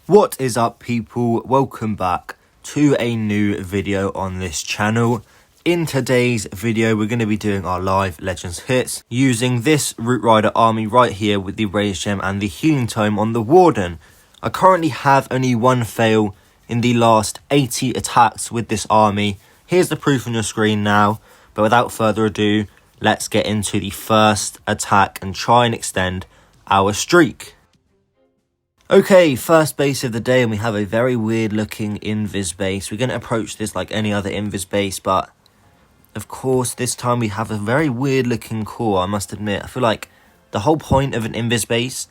What is up, people? Welcome back to a new video on this channel. In today's video, we're going to be doing our live Legends hits using this Root Rider army right here with the Rage Gem and the Healing Tome on the Warden. I currently have only one fail in the last 80 attacks with this army. Here's the proof on your screen now, but without further ado, let's get into the first attack and try and extend our streak. Okay, first base of the day, and we have a very weird looking Invis base. We're going to approach this like any other Invis base, but of course this time we have a very weird looking core, I must admit. I feel like the whole point of an Invis base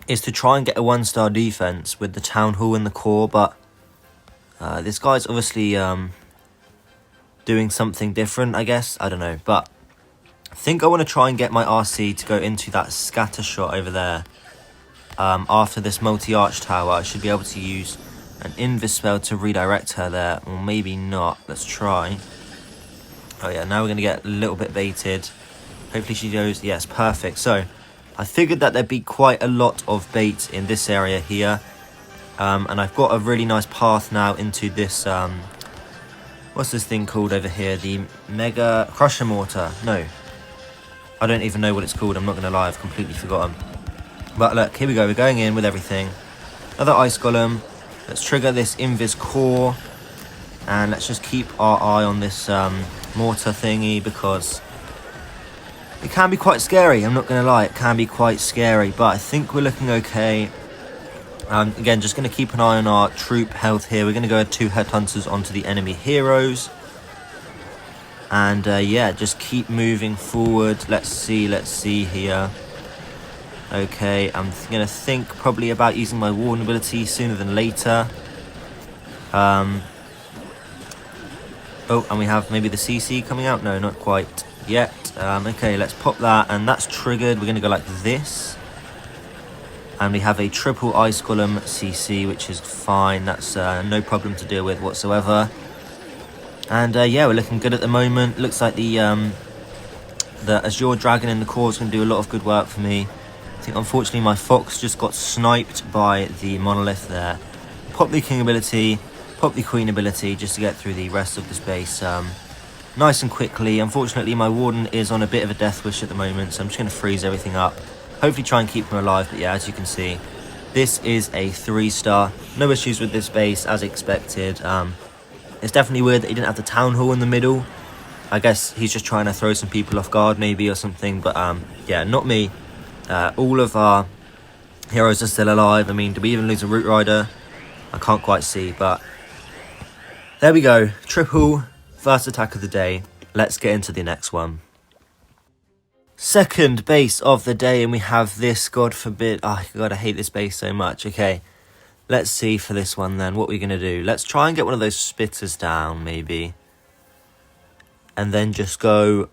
is to try and get a 1-star defense with the Town Hall and the core, but this guy's obviously doing something different, I guess. I don't know, but I think I want to try and get my RC to go into that scatter shot over there. After this multi-arch tower, I should be able to use an Invis spell to redirect her there, or maybe not. Let's try. Oh yeah, now we're going to get a little bit baited. Hopefully she goes, yes, perfect. So, I figured that there'd be quite a lot of bait in this area here. And I've got a really nice path now into this, what's this thing called over here? The Mega Crusher Mortar. No, I don't even know what it's called, I'm not going to lie, I've completely forgotten. But look, here we go, we're going in with everything. Another Ice Golem. Let's trigger this Invis core. And let's just keep our eye on this mortar thingy, because it can be quite scary, I'm not going to lie, it can be quite scary. But I think we're looking okay. Again, just going to keep an eye on our troop health here. We're going to go 2 headhunters onto the enemy heroes. And yeah, just keep moving forward. Let's see here. Okay, I'm going to think probably about using my Warden ability sooner than later. Oh, and we have maybe the CC coming out? No, not quite yet. Okay, let's pop that, and that's triggered. We're going to go like this. And we have a triple Ice Golem CC, which is fine. That's no problem to deal with whatsoever. And yeah, we're looking good at the moment. Looks like the Azure Dragon in the core is going to do a lot of good work for me. I think unfortunately my Fox just got sniped by the Monolith there. Pop the King ability, pop the Queen ability just to get through the rest of this base nice and quickly. Unfortunately my Warden is on a bit of a death wish at the moment, so I'm just going to freeze everything up. Hopefully try and keep him alive, but yeah, as you can see, this is a 3-star. No issues with this base as expected. It's definitely weird that he didn't have the Town Hall in the middle. I guess he's just trying to throw some people off guard maybe or something, but yeah, not me. All of our heroes are still alive. I mean, did we even lose a Root Rider? I can't quite see, but there we go. Triple first attack of the day. Let's get into the next one. Second base of the day, and we have this, God forbid. Oh, God, I hate this base so much. Okay, let's see for this one then. What we're going to do. Let's try and get one of those spitters down, maybe. And then just go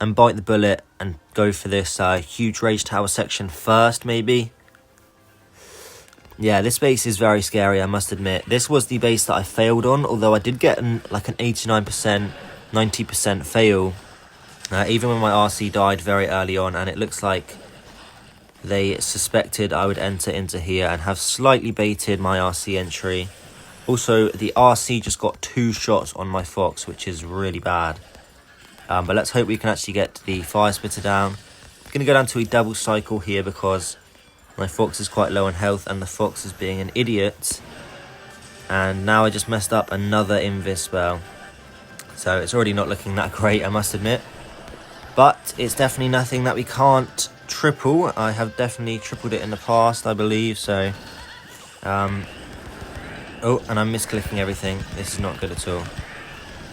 and bite the bullet and go for this huge Rage Tower section first, maybe. Yeah, this base is very scary, I must admit. This was the base that I failed on, although I did get like an 89%, 90% fail. Even when my RC died very early on, and it looks like they suspected I would enter into here and have slightly baited my RC entry. Also, the RC just got 2 shots on my Fox, which is really bad. But let's hope we can actually get the Fire Spitter down. I'm going to go down to a double cycle here because my Fox is quite low on health and the Fox is being an idiot. And now I just messed up another Invis spell. So it's already not looking that great, I must admit. But it's definitely nothing that we can't triple. I have definitely tripled it in the past, I believe. So, oh, and I'm misclicking everything. This is not good at all.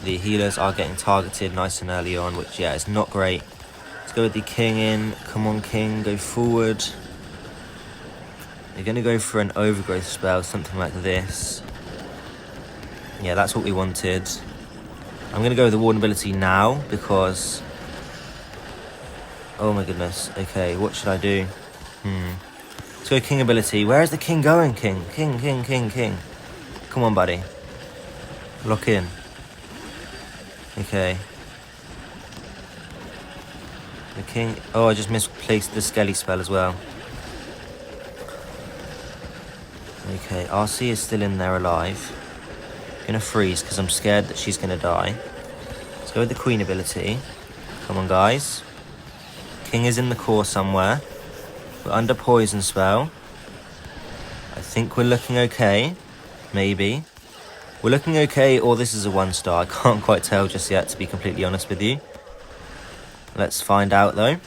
The healers are getting targeted nice and early on, which, yeah, is not great. Let's go with the King in. Come on, King, go forward. You're going to go for an Overgrowth spell, something like this. Yeah, that's what we wanted. I'm going to go with the Warden ability now, because... oh my goodness. Okay, what should I do? Let's go King ability. Where is the King going, King? King. Come on, buddy. Lock in. Okay. The King... oh, I just misplaced the Skelly spell as well. Okay, RC is still in there alive. Gonna freeze because I'm scared that she's gonna die. Let's go with the Queen ability. Come on, guys. King is in the core somewhere. We're under poison spell. I think we're looking okay. Maybe. We're looking okay, or this is a 1-star. I can't quite tell just yet, to be completely honest with you. Let's find out, though.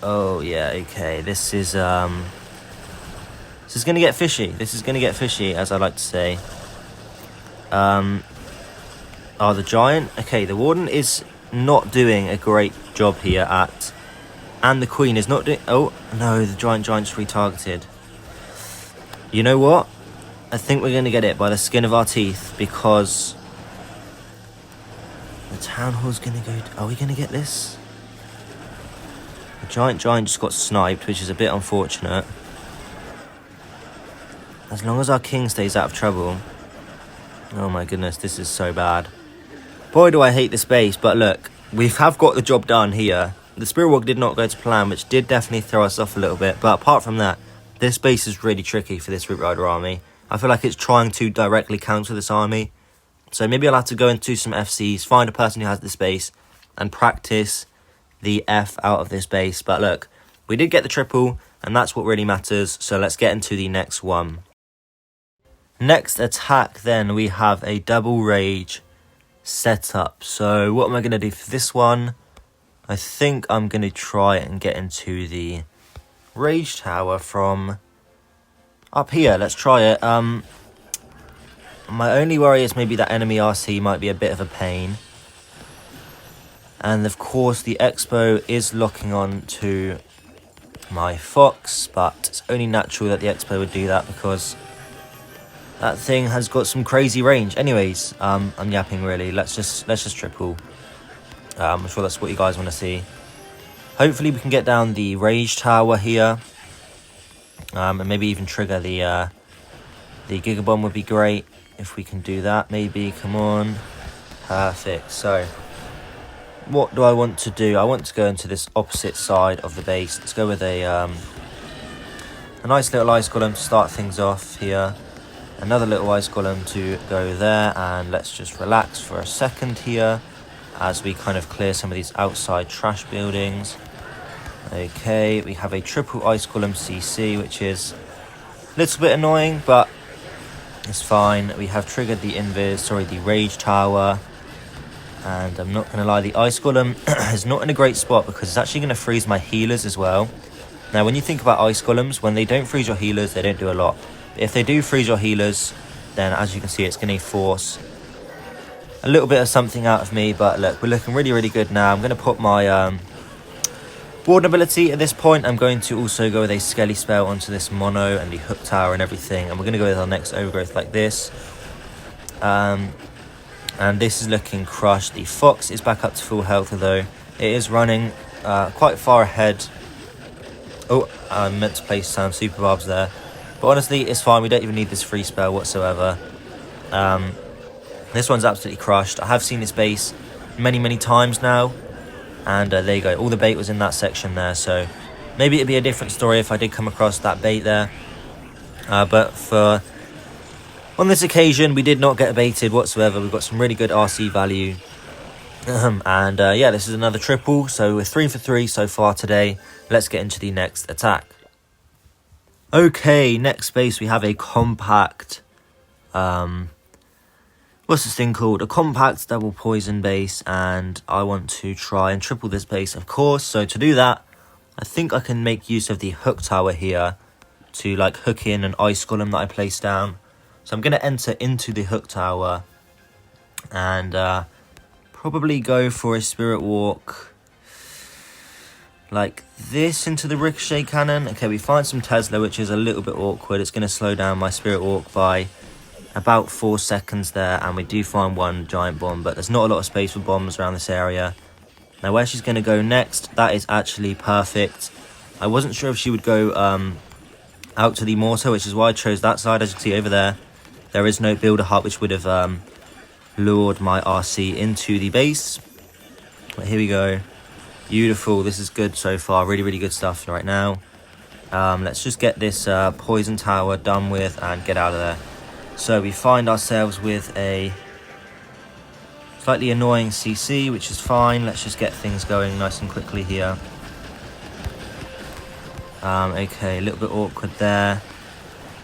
Oh, yeah, okay. This is going to get fishy. This is going to get fishy, as I like to say. Oh, the Giant. Okay, the Warden is not doing a great job here at... And the Queen is not doing... Oh, no, the Giant's retargeted. You know what? I think we're going to get it by the skin of our teeth, because... The Town Hall's going to go... Are we going to get this? The Giant just got sniped, which is a bit unfortunate. As long as our King stays out of trouble... Oh my goodness, this is so bad. Boy, do I hate this base, but look, we have got the job done here. The Spirit Walk did not go to plan, which did definitely throw us off a little bit, but apart from that, this base is really tricky for this Root Rider army. I feel like it's trying to directly counter this army, so maybe I'll have to go into some FCs, find a person who has this base, and practice the F out of this base. But look, we did get the triple, and that's what really matters, so let's get into the next one. Next attack, then, we have a double rage setup. So what am I going to do for this one? I think I'm going to try and get into the rage tower from up here. Let's try it. My only worry is maybe that enemy RC might be a bit of a pain. And of course the Expo is locking on to my Fox, but it's only natural that the Expo would do that because that thing has got some crazy range. Anyways, I'm yapping really. Let's just triple. I'm sure that's what you guys want to see. Hopefully we can get down the rage tower here, and maybe even trigger the Giga Bomb would be great if we can do that. Maybe, come on, perfect. So, what do I want to do? I want to go into this opposite side of the base. Let's go with a nice little ice golem to start things off here. Another little ice golem to go there, and let's just relax for a second here as we kind of clear some of these outside trash buildings. Okay, we have a triple ice golem CC, which is a little bit annoying, but it's fine. We have triggered the rage tower, and I'm not going to lie, the ice golem is not in a great spot because it's actually going to freeze my healers as well. Now, when you think about ice golems, when they don't freeze your healers, they don't do a lot. If they do freeze your healers, then as you can see, it's going to force a little bit of something out of me. But look, we're looking really, really good now. I'm going to put my Warden ability at this point. I'm going to also go with a Skelly spell onto this mono and the hook tower and everything. And we're going to go with our next overgrowth like this. And this is looking crushed. The Fox is back up to full health, although it is running quite far ahead. Oh, I meant to place some super barbs there. But honestly, it's fine. We don't even need this free spell whatsoever. This one's absolutely crushed. I have seen this base many, many times now. And there you go. All the bait was in that section there. So maybe it'd be a different story if I did come across that bait there. But on this occasion, we did not get baited whatsoever. We've got some really good RC value. And yeah, this is another triple. So we're 3 for 3 so far today. Let's get into the next attack. Okay, next base we have a compact, what's this thing called? A compact double poison base, and I want to try and triple this base, of course. So to do that, I think I can make use of the hook tower here to like hook in an ice golem that I placed down. So I'm going to enter into the hook tower and probably go for a spirit walk like this into the ricochet cannon. Okay, we find some Tesla, which is a little bit awkward. It's going to slow down my spirit walk by about 4 seconds there, and we do find one giant bomb, but there's not a lot of space for bombs around this area. Now where she's going to go next, that is actually perfect. I wasn't sure if she would go out to the mortar, which is why I chose that side. As you can see over there, there is no builder hut, which would have lured my RC into the base. But here we go. Beautiful. This is good so far. Really, really good stuff right now. Let's just get this poison tower done with and get out of there. So we find ourselves with a slightly annoying CC, which is fine. Let's just get things going nice and quickly here. Okay, a little bit awkward there.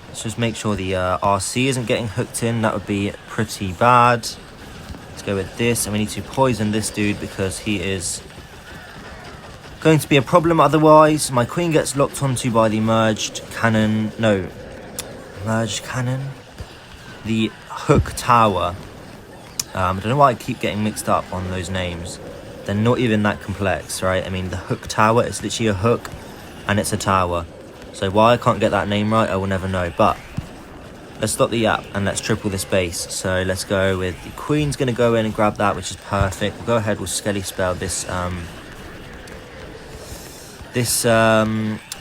Let's just make sure the RC isn't getting hooked in. That would be pretty bad. Let's go with this, and we need to poison this dude because he is going to be a problem otherwise. My queen gets locked onto by the merged cannon. No, merged cannon? The hook tower. I don't know why I keep getting mixed up on those names. They're not even that complex, right? I mean, the hook tower is literally a hook and it's a tower. So why I can't get that name right, I will never know. But let's stop the app and let's triple this base. So let's go with the queen's going to go in and grab that, which is perfect. We'll go ahead, we'll skelly spell this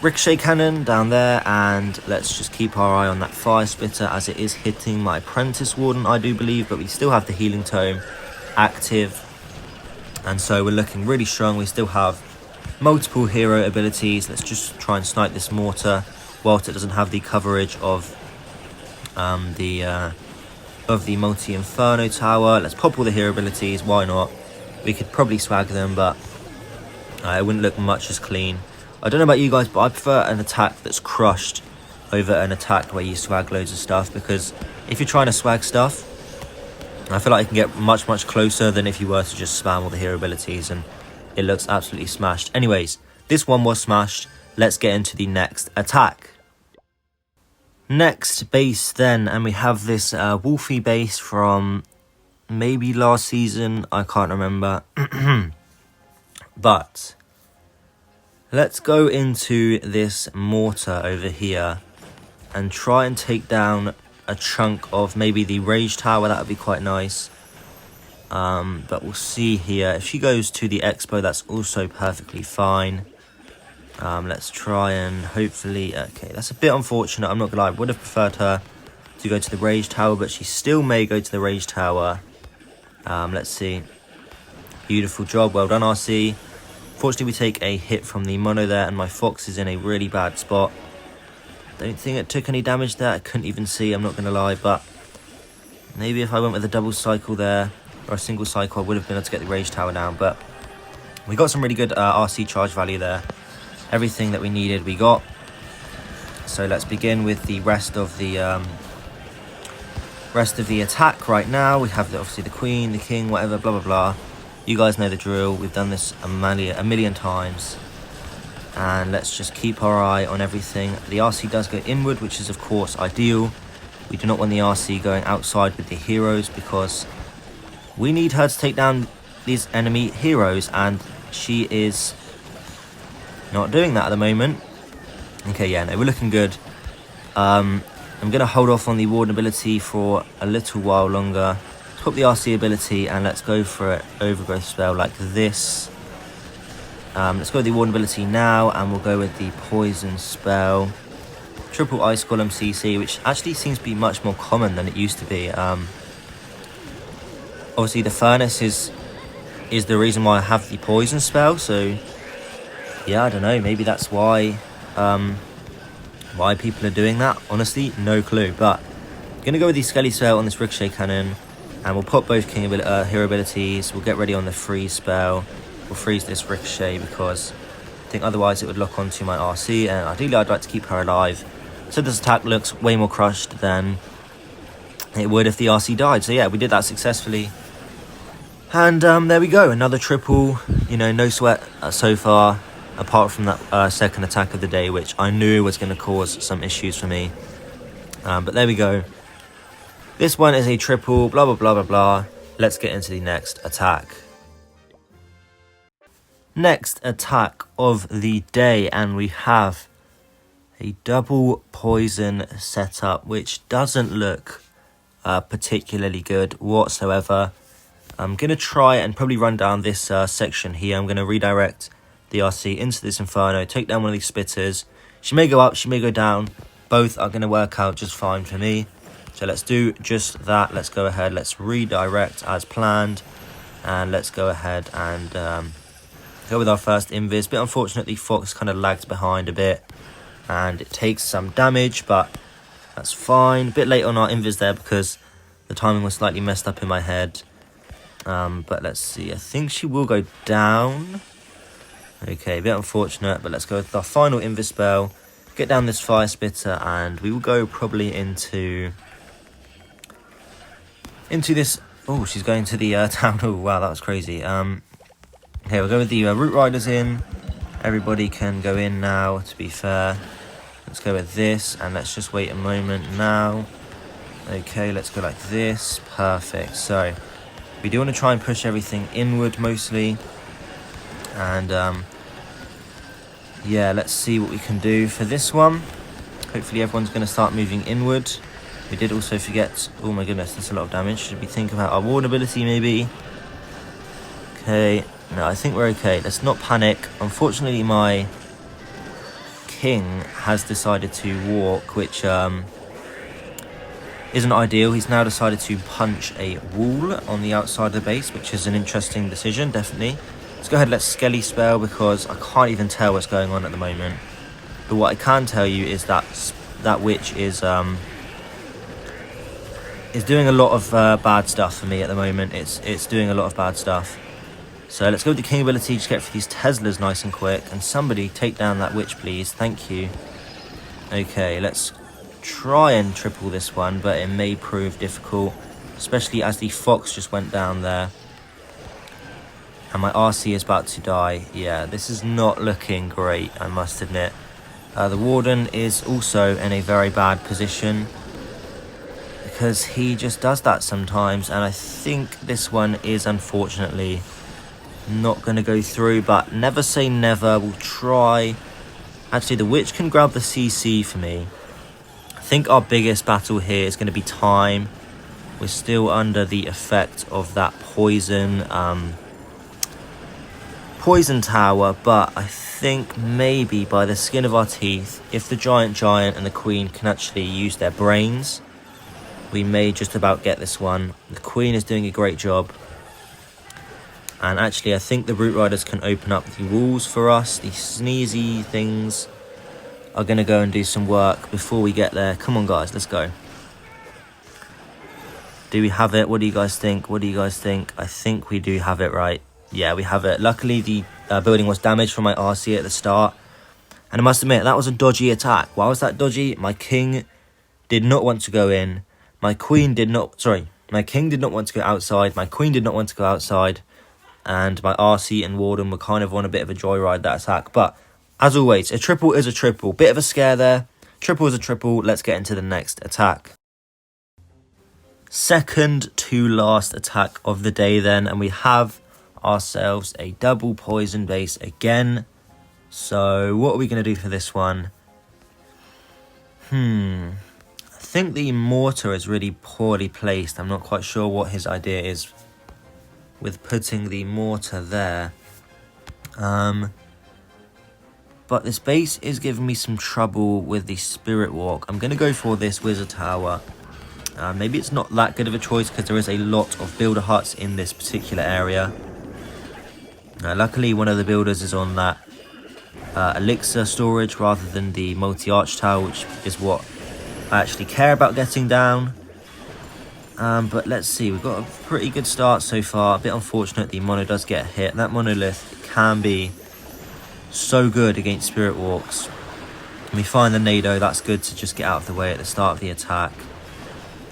ricochet cannon down there, and let's just keep our eye on that fire spitter as it is hitting my apprentice warden, I do believe, but we still have the healing tome active, and so we're looking really strong. We still have multiple hero abilities. Let's just try and snipe this mortar whilst it doesn't have the coverage of the multi-inferno tower. Let's pop all the hero abilities, why not? We could probably swag them, but it wouldn't look much as clean. I don't know about you guys, but I prefer an attack that's crushed over an attack where you swag loads of stuff, because if you're trying to swag stuff, I feel like you can get much closer than if you were to just spam all the hero abilities and it looks absolutely smashed. Anyways, this one was smashed. Let's get into the next attack. Next base then, and we have this Wolfie base from maybe last season, I can't remember. But let's go into this mortar over here and try and take down a chunk of maybe the rage tower. That would be quite nice. But we'll see here. If she goes to the expo, that's also perfectly fine. Let's try and hopefully... Okay, that's a bit unfortunate, I'm not gonna lie. I would have preferred her to go to the rage tower, but she still may go to the rage tower. Let's see. Beautiful job, well done RC. Fortunately, we take a hit from the mono there, and my fox is in a really bad spot. Don't think it took any damage there. I couldn't even see, I'm not gonna lie, but maybe if I went with a double cycle there, or a single cycle, I would have been able to get the rage tower down. But we got some really good RC charge value there. Everything that we needed we got. So let's begin with the rest of the attack right now. We have obviously the queen, the king, whatever, blah blah blah. You guys know the drill. We've done this a million times. And let's just keep our eye on everything. The RC does go inward, which is of course ideal. We do not want the RC going outside with the heroes, because we need her to take down these enemy heroes, and she is not doing that at the moment. Okay, yeah, no, we're looking good. I'm going to hold off on the warden ability for a little while longer. Put the RC ability and let's go for an overgrowth spell like this. Let's go with the warden ability now, and we'll go with the poison spell. Triple ice golem CC, which actually seems to be much more common than it used to be. Obviously the furnace is the reason why I have the poison spell, so yeah, I don't know, maybe that's why people are doing that. Honestly, no clue, but I'm gonna go with the skelly spell on this ricochet cannon, and we'll pop both hero abilities. We'll get ready on the freeze spell. We'll freeze this ricochet because I think otherwise it would lock onto my RC, and ideally I'd like to keep her alive. So this attack looks way more crushed than it would if the RC died. So yeah, we did that successfully. And there we go, another triple, you know, no sweat so far, apart from that second attack of the day, which I knew was going to cause some issues for me. But there we go. This one is a triple, blah, blah, blah, blah, blah. Let's get into the next attack. Next attack of the day, and we have a double poison setup, which doesn't look particularly good whatsoever. I'm going to try and probably run down this section here. I'm going to redirect the RC into this Inferno, take down one of these spitters. She may go up, she may go down. Both are going to work out just fine for me. So let's do just that. Let's go ahead, let's redirect as planned. And let's go ahead and go with our first Invis. Bit unfortunate, the Fox kind of lagged behind a bit. and it takes some damage, but that's fine. A bit late on our invis there because the timing was slightly messed up in my head. But let's see, I think she will go down. Okay, a bit unfortunate, but let's go with our final invis spell, get down this fire spitter, and we will go probably into this. Oh, she's going to the town hall. Wow, that was crazy. Okay, we'll go with the root riders in. Everybody can go in now, to be fair. Let's go with this, and let's just wait a moment now. Okay, let's go like this. Perfect. So we do want to try and push everything inward mostly. And yeah, let's see what we can do for this one. Hopefully everyone's going to start moving inward. We did also forget, oh my goodness, that's a lot of damage. Should we think about our ward ability maybe? Okay, no, I think we're okay. Let's not panic. Unfortunately, my king has decided to walk, which isn't ideal. He's now decided to punch a wall on the outside of the base, which is an interesting decision, definitely. Let's go ahead and let's Skelly spell because I can't even tell what's going on at the moment. But what I can tell you is that that witch is doing a lot of bad stuff for me at the moment. It's doing a lot of bad stuff. So let's go with the king ability, just get through these Teslas nice and quick. And somebody take down that witch, please. Thank you. Okay, let's try and triple this one, but it may prove difficult, especially as the fox just went down there. And my RC is about to die. Yeah, this is not looking great, I must admit. The warden is also in a very bad position, because he just does that sometimes, and I think this one is unfortunately not going to go through, but never say never. We'll try. Actually, the witch can grab the CC for me. I think our biggest battle here is going to be time. We're still under the effect of that poison tower, but I think maybe by the skin of our teeth, if the giant and the queen can actually use their brains, we may just about get this one. The queen is doing a great job. And actually, I think the root riders can open up the walls for us. The sneezy things are going to go and do some work before we get there. Come on, guys, let's go. Do we have it? What do you guys think? What do you guys think? I think we do have it, right? Yeah, we have it. Luckily, the building was damaged from my RC at the start. And I must admit, that was a dodgy attack. Why was that dodgy? My king did not want to go in. My king did not want to go outside. My queen did not want to go outside. And my RC and warden were kind of on a bit of a joyride, that attack. But, as always, a triple is a triple. Bit of a scare there. Triple is a triple. Let's get into the next attack. Second to last attack of the day then. And we have ourselves a double poison base again. So, what are we going to do for this one? I think the mortar is really poorly placed. I'm not quite sure what his idea is with putting the mortar there. But this base is giving me some trouble with the spirit walk. I'm going to go for this wizard tower. Maybe it's not that good of a choice because there is a lot of builder huts in this particular area. Luckily, one of the builders is on that elixir storage rather than the multi-arch tower, which is what I actually care about getting down. But let's see, we've got a pretty good start so far. A bit unfortunate the mono does get hit. That monolith can be so good against spirit walks. And we find the nado, that's good to just get out of the way at the start of the attack.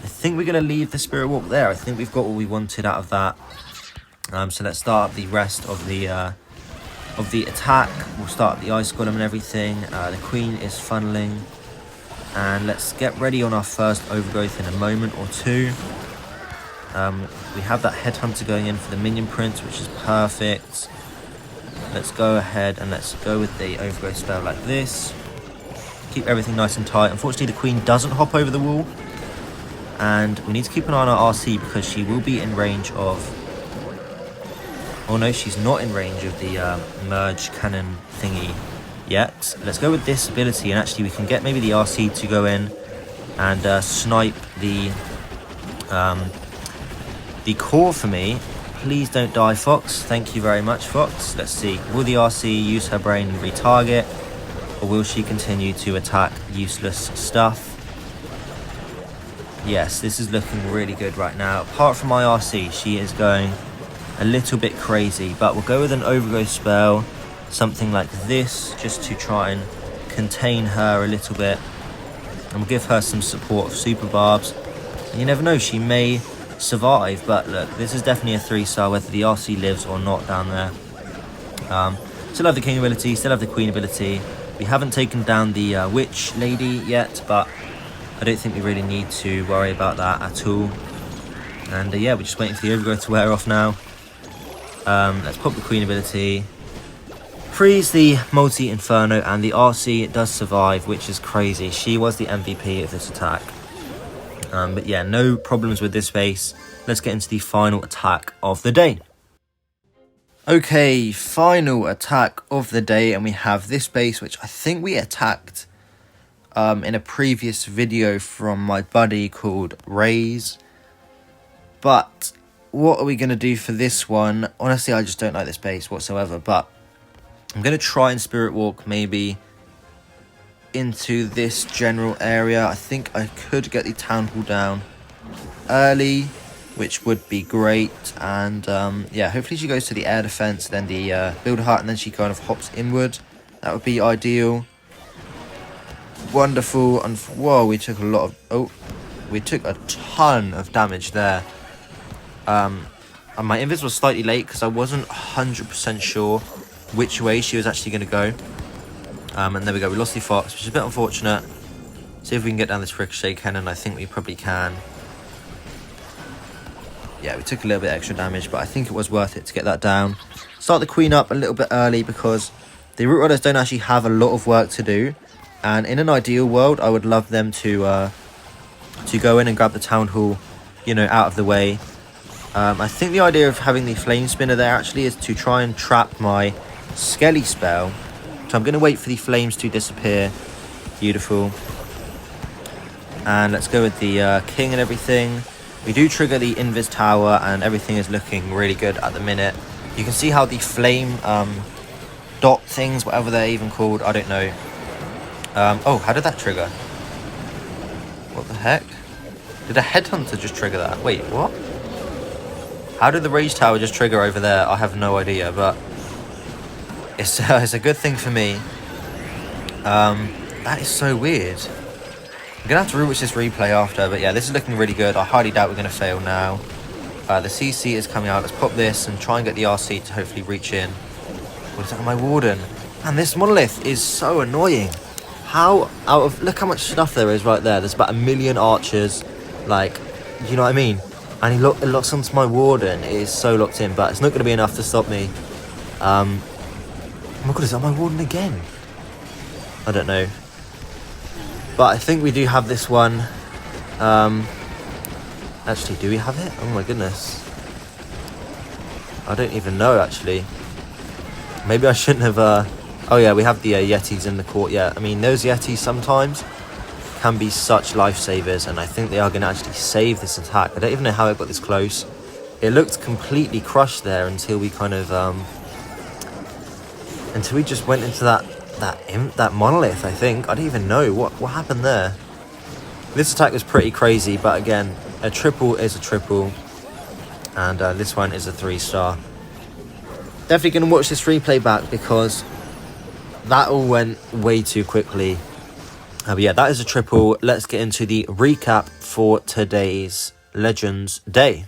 I think we're going to leave the spirit walk there. I think we've got what we wanted out of that. So let's start up the rest of the attack. We'll start up the ice golem and everything. The queen is funneling. And let's get ready on our first overgrowth in a moment or two. We have that headhunter going in for the minion prince, which is perfect. Let's go ahead and let's go with the overgrowth spell like this. Keep everything nice and tight. Unfortunately, the queen doesn't hop over the wall. And we need to keep an eye on our RC because she will be in range of... Oh no, she's not in range of the merge cannon thingy yet. Let's go with this ability, and actually we can get maybe the RC to go in and snipe the core for me. Please don't die, Fox. Thank you very much, Fox. Let's see. Will the RC use her brain and retarget? or will she continue to attack useless stuff? Yes, this is looking really good right now. Apart from IRC, she is going a little bit crazy, but we'll go with an overgrowth spell, something like this, just to try and contain her a little bit, and we'll give her some support of super barbs. And you never know, she may survive. But look, this is definitely a 3-star, whether the RC lives or not down there. Still have the king ability, still have the queen ability. We haven't taken down the witch lady yet, but I don't think we really need to worry about that at all. And yeah, we're just waiting for the overgrowth to wear off now. Let's pop the queen ability, freeze the multi-inferno, and the RC does survive, which is crazy. She was the MVP of this attack. But yeah, no problems with this base. Let's get into the final attack of the day. Okay, final attack of the day, and we have this base, which I think we attacked in a previous video from my buddy called Raze. But what are we going to do for this one? Honestly, I just don't like this base whatsoever, but I'm going to try and spirit walk maybe into this general area. I think I could get the town hall down early, which would be great. And yeah, hopefully she goes to the air defense, then the builder hut, and then she kind of hops inward. That would be ideal. Wonderful. And whoa, we took a lot of... Oh, we took a ton of damage there. And my invis was slightly late because I wasn't 100% sure which way she was actually going to go. And there we go, we lost the fox, which is a bit unfortunate. See if we can get down this ricochet cannon. I think we probably can. Yeah, we took a little bit extra damage, but I think it was worth it to get that down. Start the queen up a little bit early because the root riders don't actually have a lot of work to do. And in an ideal world, I would love them to go in and grab the town hall, you know, out of the way. I think the idea of having the flame spinner there actually is to try and trap my Skelly spell. So I'm going to wait for the flames to disappear. Beautiful. And let's go with the king and everything. We do trigger the Invis tower, and everything is looking really good at the minute. You can see how the flame dot things, whatever they're even called, I don't know. Oh, how did that trigger? What the heck? Did a headhunter just trigger that? Wait, what? How did the rage tower just trigger over there? I have no idea, but it's a good thing for me. That is so weird. I'm going to have to rewatch this replay after, but yeah, this is looking really good. I highly doubt we're going to fail now. The CC is coming out. Let's pop this and try and get the RC to hopefully reach in. What is that on my warden? Man, this monolith is so annoying. How out of... Look how much stuff there is right there. There's about 1 million archers. Like, you know what I mean? And it locks onto my warden. It is so locked in, but it's not going to be enough to stop me. Oh my god, is that my warden again? I don't know. But I think we do have this one. Actually, do we have it? Oh my goodness. I don't even know, actually. Maybe I shouldn't have... Oh yeah, we have the Yetis in the court. Yeah, I mean, those Yetis sometimes can be such lifesavers, and I think they are going to actually save this attack. I don't even know how it got this close. It looked completely crushed there until we kind of... until we just went into that monolith, I think. I don't even know what happened there. This attack was pretty crazy, but again, a triple is a triple, and this one is a 3-star. Definitely going to watch this replay back because that all went way too quickly. But yeah, that is a triple. Let's get into the recap for today's Legends Day.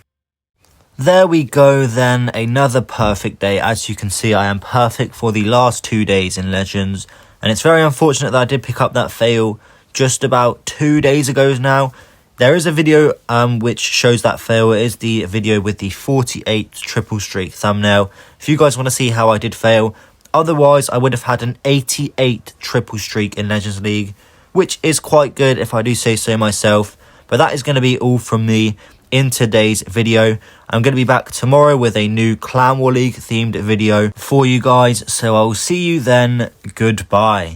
There we go then, another perfect day. As you can see, I am perfect for the last 2 days in Legends. And it's very unfortunate that I did pick up that fail just about 2 days ago now. There is a video which shows that fail. It is the video with the 48 triple streak thumbnail. If you guys want to see how I did fail. Otherwise, I would have had an 88 triple streak in Legends League, which is quite good if I do say so myself. But that is going to be all from me in today's video. I'm going to be back tomorrow with a new Clan War League themed video for you guys. So I will see you then. Goodbye.